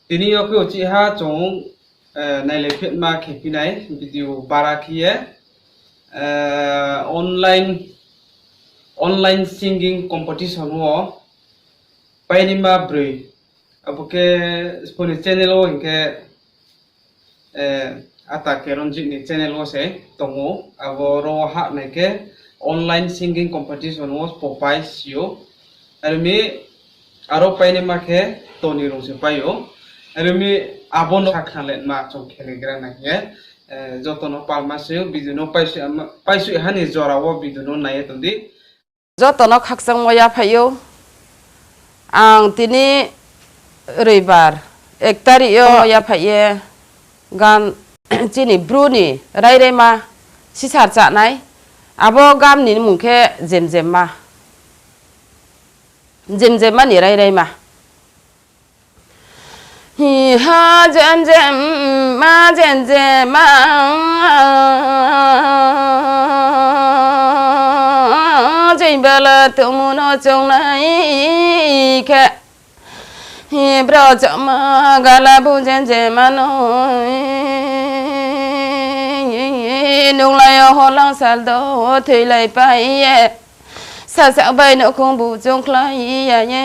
Tini yo ko chi ha chong nai le phet ma khe pi nai video bara khiye online singing competition wo painima brui abuke sponi channel o inke ata keronji ni channel o se tongo abo ro ha nai ke online singing competition wo popai sio armi aro painima khe toni rong se payo armi abono khakhalet ma chong khelegra na ke jotono palmaseu biduno paisu hani jorawo biduno naye tondi jotono khaksang moya phayo ang tini raibar 1 tarik yo ya phaye gan chini bruni rai ma sisar cha nai abo gam ni mungkhe jem ma ni rai ma hi ha jem ma jeng bela tumuno chong nai ke hi bro chama gala bu jem ma no nung lai ho lang sal do thei lai pai ye sa sa bai no kong bu chong klai ya ye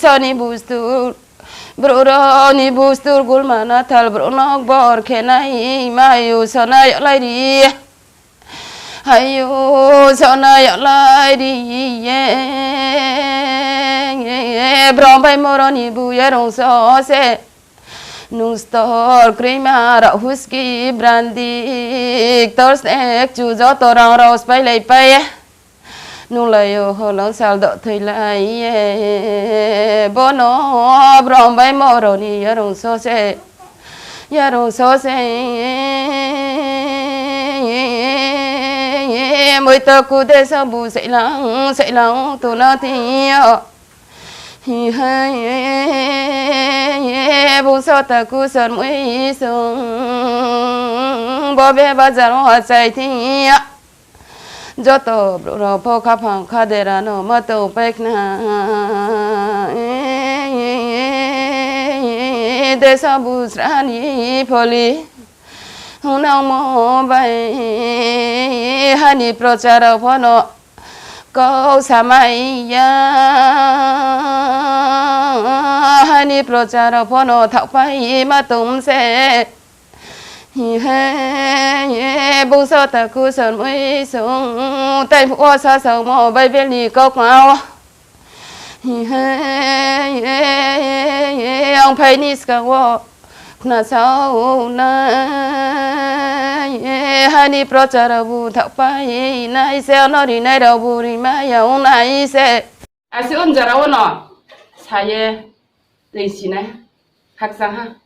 so ni bustur bro ro ni bustur gul mana thal bro nok bor khenai mayu sonai lai di ayu sonai lai di ye bro bai moro ni bu ye rong so se nung store crema ra whisky brandy tor snack chu jo to rong rose pai lai pai nung lai ho lang sal do thei lai bono brom bai moro ni ya rong so se moi to ku de sa bu sai lang tu na ti hi hai bu so ta ku son moi sung bo be ba za ro sai ti joto bro po kha phang kha de ra no ma to pek na de sa bu sra ni pholi hunang mo bai hani prochar phono câu samaya hani prochar phono thak pai ma tum se he bu so ta ku son moi sung tai phu sa sa mo bai bel ni câu mau ông pai ni ska wo na sao na hani prochar bu thak pai nai se no ri nai do bu ri ma ya on nai se asi on jara wono saye dei sine khak sang ha